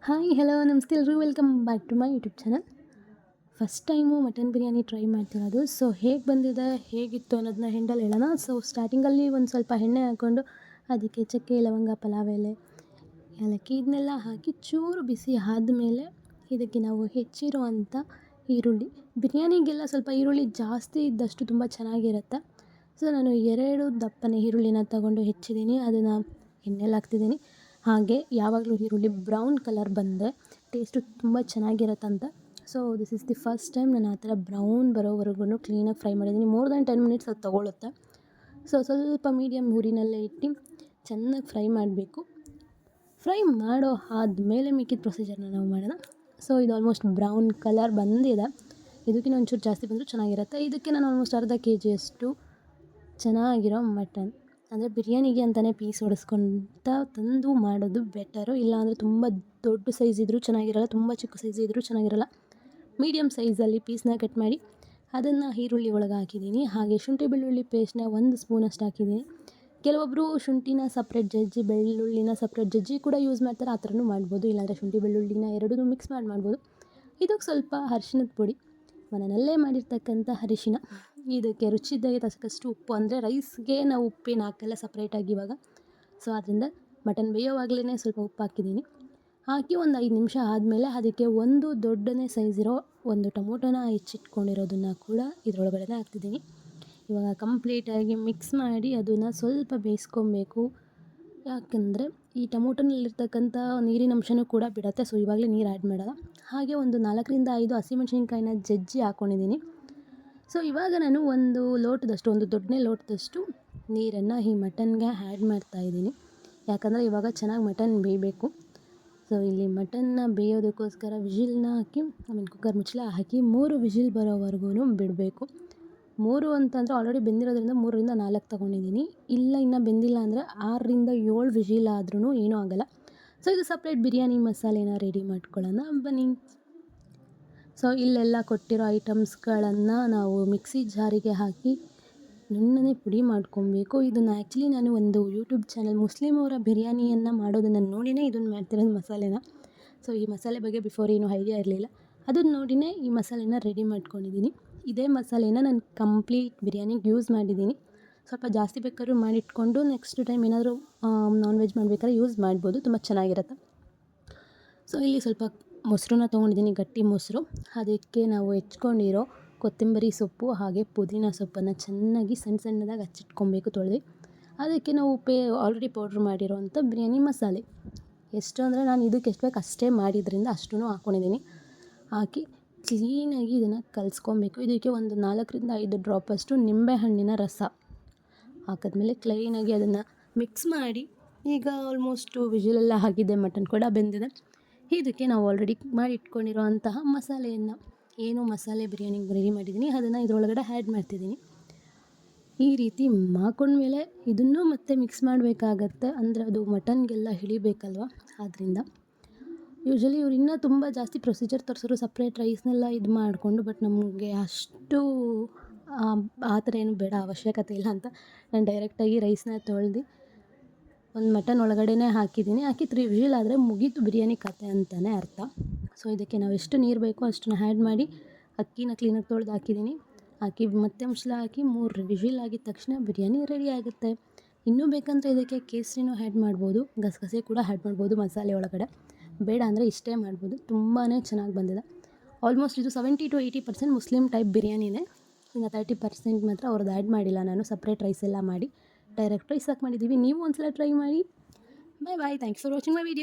Hi hello ನಮಸ್ತೆ ಎಲ್ಲರೂ welcome back to my YouTube channel. First time mutton biryani try ಮಾಡ್ತಿರೋದು. So ಹೇಗೆ ಬಂದಿದೆ ಹೇಗಿತ್ತು ಅನ್ನೋದನ್ನ ಹೆಂಡಲ್ಲಿ ಹೇಳೋಣ. ಸೊ ಸ್ಟಾರ್ಟಿಂಗಲ್ಲಿ ಒಂದು ಸ್ವಲ್ಪ ಎಣ್ಣೆ ಹಾಕ್ಕೊಂಡು ಅದಕ್ಕೆ ಚಕ್ಕೆ ಲವಂಗ ಪಲಾವ್ ಎಲೆ ಏಲಕ್ಕಿ ಇದನ್ನೆಲ್ಲ ಹಾಕಿ ಚೂರು ಬಿಸಿ ಆದಮೇಲೆ ಇದಕ್ಕೆ ನಾವು ಹೆಚ್ಚಿರೋ ಅಂಥ ಈರುಳ್ಳಿ, ಬಿರಿಯಾನಿಗೆಲ್ಲ ಸ್ವಲ್ಪ ಈರುಳ್ಳಿ ಜಾಸ್ತಿ ಇದ್ದಷ್ಟು ತುಂಬ ಚೆನ್ನಾಗಿರುತ್ತೆ. ಸೊ ನಾನು 2 ದಪ್ಪನೆ ಈರುಳ್ಳಿನ ತಗೊಂಡು ಹೆಚ್ಚಿದ್ದೀನಿ, ಅದನ್ನು ಎಣ್ಣೆಲಿ ಹಾಕ್ತಿದ್ದೀನಿ. ಹಾಗೆ ಯಾವಾಗಲೂ ಈರುಳ್ಳಿ ಬ್ರೌನ್ ಕಲರ್ ಬಂದರೆ ಟೇಸ್ಟು ತುಂಬ ಚೆನ್ನಾಗಿರತ್ತಂತ. So this is the first time ನಾನು ಆ ಥರ ಬ್ರೌನ್ ಬರೋವರೆಗೂ ಕ್ಲೀನಾಗಿ ಫ್ರೈ ಮಾಡಿದ್ದೀನಿ. ಮೋರ್ ದ್ಯಾನ್ 10 ಮಿನಿಟ್ಸ್ ಅದು ತೊಗೊಳುತ್ತೆ. ಸೊ ಸ್ವಲ್ಪ ಮೀಡಿಯಮ್ ಊರಿನಲ್ಲೇ ಇಟ್ಟು ಚೆನ್ನಾಗಿ ಫ್ರೈ ಮಾಡಬೇಕು. ಫ್ರೈ ಮಾಡೋ ಆದಮೇಲೆ ಮಿಕ್ಕಿದ ಪ್ರೊಸೀಜರ್ನ ನಾವು ಮಾಡೋಣ. ಸೊ ಇದು ಆಲ್ಮೋಸ್ಟ್ ಬ್ರೌನ್ ಕಲರ್ ಬಂದಿದೆ. ಇದಕ್ಕಿಂತ ಒಂಚೂರು ಜಾಸ್ತಿ ಬಂದರೂ ಚೆನ್ನಾಗಿರುತ್ತೆ. ಇದಕ್ಕೆ ನಾನು ಆಲ್ಮೋಸ್ಟ್ ಅರ್ಧ kg ಚೆನ್ನಾಗಿರೋ ಮಟನ್, ಅಂದರೆ ಬಿರಿಯಾನಿಗೆ ಅಂತಲೇ ಪೀಸ್ ಹೊಡೆಸ್ಕೊತ ತಂದು ಮಾಡೋದು ಬೆಟರು. ಇಲ್ಲಾಂದರೆ ತುಂಬ ದೊಡ್ಡ ಸೈಜ್ ಇದ್ದರೂ ಚೆನ್ನಾಗಿರಲ್ಲ, ತುಂಬ ಚಿಕ್ಕ ಸೈಜ್ ಇದ್ದರೂ ಚೆನ್ನಾಗಿರಲ್ಲ. ಮೀಡಿಯಮ್ ಸೈಜಲ್ಲಿ ಪೀಸ್ನ ಕಟ್ ಮಾಡಿ ಅದನ್ನು ಈರುಳ್ಳಿ ಒಳಗೆ ಹಾಕಿದ್ದೀನಿ. ಹಾಗೆ ಶುಂಠಿ ಬೆಳ್ಳುಳ್ಳಿ ಪೇಸ್ಟ್ನ 1 ಸ್ಪೂನಷ್ಟು ಹಾಕಿದ್ದೀನಿ. ಕೆಲವೊಬ್ಬರು ಶುಂಠಿನ ಸಪ್ರೇಟ್ ಜಜ್ಜಿ ಬೆಳ್ಳುಳ್ಳಿನ ಸಪ್ರೇಟ್ ಜಜ್ಜಿ ಕೂಡ ಯೂಸ್ ಮಾಡ್ತಾರೆ, ಆ ಥರನೂ ಮಾಡ್ಬೋದು. ಇಲ್ಲಾಂದರೆ ಶುಂಠಿ ಬೆಳ್ಳುಳ್ಳಿನ ಎರಡೂ ಮಿಕ್ಸ್ ಮಾಡ್ಬೋದು. ಇದಕ್ಕೆ ಸ್ವಲ್ಪ ಅರಿಶಿಣದ ಪುಡಿ, ಮನೆಯಲ್ಲೇ ಮಾಡಿರ್ತಕ್ಕಂಥ ಅರಿಶಿಣ. ಇದಕ್ಕೆ ರುಚಿಗೆ ತಕ್ಕಷ್ಟು ಉಪ್ಪು, ಅಂದರೆ ರೈಸ್ಗೆ ನಾವು ಉಪ್ಪೇನು ಹಾಕಲ್ಲ ಸಪ್ರೇಟಾಗಿ ಇವಾಗ. ಸೊ ಆದ್ದರಿಂದ ಮಟನ್ ಬೇಯೋವಾಗಲೇ ಸ್ವಲ್ಪ ಉಪ್ಪು ಹಾಕಿದ್ದೀನಿ. ಹಾಕಿ ಒಂದು 5 ನಿಮಿಷ ಆದಮೇಲೆ ಅದಕ್ಕೆ ಒಂದು ದೊಡ್ಡನೇ ಸೈಜ್ ಇರೋ ಒಂದು ಟೊಮೊಟೊನ ಹೆಚ್ಚಿಟ್ಕೊಂಡಿರೋದನ್ನು ಕೂಡ ಇದರೊಳಗಡೆ ಹಾಕ್ತಿದ್ದೀನಿ. ಇವಾಗ ಕಂಪ್ಲೀಟಾಗಿ ಮಿಕ್ಸ್ ಮಾಡಿ ಅದನ್ನು ಸ್ವಲ್ಪ ಬೇಯಿಸ್ಕೊಬೇಕು. ಯಾಕಂದರೆ ಈ ಟೊಮೊಟೊನಲ್ಲಿರ್ತಕ್ಕಂಥ ನೀರಿನ ಅಂಶನೂ ಕೂಡ ಬಿಡುತ್ತೆ. ಸೊ ಇವಾಗಲೇ ನೀರು ಆ್ಯಡ್ ಮಾಡೋಲ್ಲ. ಹಾಗೆ ಒಂದು 4 ರಿಂದ 5 ಹಸಿಮೆಣ್ಸಿನ್ಕಾಯಿನ ಜಜ್ಜಿ ಹಾಕ್ಕೊಂಡಿದ್ದೀನಿ. ಸೊ ಇವಾಗ ನಾನು ಒಂದು ದೊಡ್ಡನೇ ಲೋಟದಷ್ಟು ನೀರನ್ನು ಈ ಮಟನ್ಗೆ ಆ್ಯಡ್ ಮಾಡ್ತಾಯಿದ್ದೀನಿ. ಯಾಕಂದರೆ ಇವಾಗ ಚೆನ್ನಾಗಿ ಮಟನ್ ಬೇಯಬೇಕು. ಸೊ ಇಲ್ಲಿ ಮಟನ್ನ ಬೇಯೋದಕ್ಕೋಸ್ಕರ ವಿಜಿಲ್ನ ಹಾಕಿ ಕುಕ್ಕರ್ ಮುಚ್ಚಳ ಹಾಕಿ 3 ವಿಜಿಲ್ ಬರೋವರೆಗೂ ಬಿಡಬೇಕು. 3 ಅಂತಂದರೆ ಆಲ್ರೆಡಿ ಬೆಂದಿರೋದ್ರಿಂದ 3 ರಿಂದ 4 ತೊಗೊಂಡಿದ್ದೀನಿ. ಇಲ್ಲ ಇನ್ನೂ ಬೆಂದಿಲ್ಲ ಅಂದರೆ 6 ರಿಂದ 7 ವಿಜಿಲ್ ಆದ್ರೂ ಏನೂ ಆಗೋಲ್ಲ. ಸೊ ಇದು ಸಪ್ರೇಟ್ ಬಿರಿಯಾನಿ ಮಸಾಲೆನ ರೆಡಿ ಮಾಡ್ಕೊಳ್ಳೋಣ ಬನ್ನಿ. ಸೊ ಇಲ್ಲೆಲ್ಲ ಕೊಟ್ಟಿರೋ ಐಟಮ್ಸ್ಗಳನ್ನು ನಾವು ಮಿಕ್ಸಿ ಜಾರಿಗೆ ಹಾಕಿ ನುಣ್ಣನೆ ಪುಡಿ ಮಾಡ್ಕೊಬೇಕು. ಇದನ್ನು ಆ್ಯಕ್ಚುಲಿ ನಾನು ಒಂದು ಯೂಟ್ಯೂಬ್ ಚಾನಲ್ ಮುಸ್ಲಿಮ್ ಅವರ ಬಿರಿಯಾನಿಯನ್ನು ಮಾಡೋದನ್ನು ನೋಡಿಯೇ ಇದನ್ನು ಮಾಡ್ತಿರೋದು ಮಸಾಲೆನ. ಸೊ ಈ ಮಸಾಲೆ ಬಗ್ಗೆ ಬಿಫೋರ್ ಏನೂ ಐಡಿಯಾ ಇರಲಿಲ್ಲ, ಅದನ್ನು ನೋಡಿಯೇ ಈ ಮಸಾಲೆನ ರೆಡಿ ಮಾಡ್ಕೊಂಡಿದ್ದೀನಿ. ಇದೇ ಮಸಾಲೆನ ನಾನು ಕಂಪ್ಲೀಟ್ ಬಿರಿಯಾನಿಗೆ ಯೂಸ್ ಮಾಡಿದ್ದೀನಿ. ಸ್ವಲ್ಪ ಜಾಸ್ತಿ ಬೇಕಾದ್ರೂ ಮಾಡಿಟ್ಕೊಂಡು ನೆಕ್ಸ್ಟ್ ಟೈಮ್ ಏನಾದರೂ ನಾನ್ ವೆಜ್ ಮಾಡಬೇಕಾದ್ರೆ ಯೂಸ್ ಮಾಡ್ಬೋದು, ತುಂಬ ಚೆನ್ನಾಗಿರುತ್ತೆ. ಸೊ ಇಲ್ಲಿ ಸ್ವಲ್ಪ ಮೊಸರನ್ನ ತೊಗೊಂಡಿದ್ದೀನಿ, ಗಟ್ಟಿ ಮೊಸರು. ಅದಕ್ಕೆ ನಾವು ಹೆಚ್ಕೊಂಡಿರೋ ಕೊತ್ತಂಬರಿ ಸೊಪ್ಪು ಹಾಗೆ ಪುದೀನ ಸೊಪ್ಪನ್ನು ಚೆನ್ನಾಗಿ ಸಣ್ಣದಾಗಿ ಹಚ್ಚಿಟ್ಕೊಬೇಕು ತೊಳೆದು. ಅದಕ್ಕೆ ನಾವು ಆಲ್ರೆಡಿ ಪೌಡ್ರ್ ಮಾಡಿರೋವಂಥ ಬಿರಿಯಾನಿ ಮಸಾಲೆ ಎಷ್ಟು ಅಂದರೆ ನಾನು ಇದಕ್ಕೆ ಎಷ್ಟು ಬೇಕು ಅಷ್ಟೇ ಮಾಡಿದ್ರಿಂದ ಅಷ್ಟೂ ಹಾಕ್ಕೊಂಡಿದ್ದೀನಿ. ಹಾಕಿ ಕ್ಲೀನಾಗಿ ಇದನ್ನು ಕಲಿಸ್ಕೊಬೇಕು. ಇದಕ್ಕೆ ಒಂದು 4 ರಿಂದ 5 ಡ್ರಾಪಷ್ಟು ನಿಂಬೆಹಣ್ಣಿನ ರಸ ಹಾಕಿದ್ಮೇಲೆ ಕ್ಲೀನಾಗಿ ಅದನ್ನು ಮಿಕ್ಸ್ ಮಾಡಿ, ಈಗ ಆಲ್ಮೋಸ್ಟು ವಿಜಿಲೆಲ್ಲ ಆಗಿದೆ, ಮಟನ್ ಕೂಡ ಬೆಂದಿದೆ. ಇದಕ್ಕೆ ನಾವು ಆಲ್ರೆಡಿ ಮಾಡಿ ಇಟ್ಕೊಂಡಿರೋ ಅಂತಹ ಮಸಾಲೆಯನ್ನು, ಏನು ಮಸಾಲೆ ಬಿರಿಯಾನಿಗೆ ರೆಡಿ ಮಾಡಿದ್ದೀನಿ ಅದನ್ನು ಇದರೊಳಗಡೆ ಆ್ಯಡ್ ಮಾಡ್ತಿದ್ದೀನಿ. ಈ ರೀತಿ ಮಾಡ್ಕೊಂಡ್ಮೇಲೆ ಇದನ್ನು ಮತ್ತೆ ಮಿಕ್ಸ್ ಮಾಡಬೇಕಾಗತ್ತೆ, ಅಂದರೆ ಅದು ಮಟನ್ಗೆಲ್ಲ ಹಿಡಿಬೇಕಲ್ವ. ಆದ್ದರಿಂದ ಯೂಶ್ವಲಿ ಇವ್ರು ಇನ್ನೂ ತುಂಬ ಜಾಸ್ತಿ ಪ್ರೊಸೀಜರ್ ತೋರಿಸೋರು, ಸಪ್ರೇಟ್ ರೈಸ್ನೆಲ್ಲ ಇದು ಮಾಡಿಕೊಂಡು. ಬಟ್ ನಮಗೆ ಅಷ್ಟು ಆ ಥರ ಏನು ಬೇಡ, ಅವಶ್ಯಕತೆ ಇಲ್ಲ ಅಂತ ನಾನು ಡೈರೆಕ್ಟಾಗಿ ರೈಸ್ನ ತೊಳೆದು ಒಂದು ಮಟನ್ ಒಳಗಡೆ ಹಾಕಿದ್ದೀನಿ. ಹಾಕಿ 3 ವಿಜಿಲ್ ಆದರೆ ಮುಗೀತು ಬಿರಿಯಾನಿ ಕತೆ ಅಂತಲೇ ಅರ್ಥ. ಸೊ ಇದಕ್ಕೆ ನಾವು ಎಷ್ಟು ನೀರು ಬೇಕೋ ಅಷ್ಟನ್ನು ಆ್ಯಡ್ ಮಾಡಿ ಅಕ್ಕಿನ ಕ್ಲೀನಾಗಿ ತೊಳೆದು ಹಾಕಿದ್ದೀನಿ. ಹಾಕಿ ಮತ್ತೆ ಮುಚ್ಚಳ ಹಾಕಿ 3 ವಿಜಿಲ್ ಆಗಿದ ತಕ್ಷಣ ಬಿರಿಯಾನಿ ರೆಡಿ ಆಗುತ್ತೆ. ಇನ್ನೂ ಬೇಕಂದರೆ ಇದಕ್ಕೆ ಕೇಸರಿನೂ ಆ್ಯಡ್ ಮಾಡ್ಬೋದು, ಗಸಗಸೆ ಕೂಡ ಆ್ಯಡ್ ಮಾಡ್ಬೋದು ಮಸಾಲೆ ಒಳಗಡೆ. ಬೇಡ ಅಂದರೆ ಇಷ್ಟೇ ಮಾಡ್ಬೋದು. ತುಂಬಾ ಚೆನ್ನಾಗಿ ಬಂದಿದೆ. ಆಲ್ಮೋಸ್ಟ್ ಇದು 70 to 80% ಮುಸ್ಲಿಮ್ ಟೈಪ್ ಬಿರಿಯಾನಿನೇ. ಇನ್ನು 30% ಮಾತ್ರ ಅವ್ರದ್ದು ಆ್ಯಡ್ ಮಾಡಿಲ್ಲ, ನಾನು ಸಪ್ರೇಟ್ ರೈಸ್ ಎಲ್ಲ ಮಾಡಿ ಡೈರೆಕ್ಟ್ ರೈಸ್ ಹಾಕಿ ಮಾಡಿದ್ದೀವಿ. ನೀವು ಒಂದ್ಸಲ ಟ್ರೈ ಮಾಡಿ. Bye thanks for watching my video.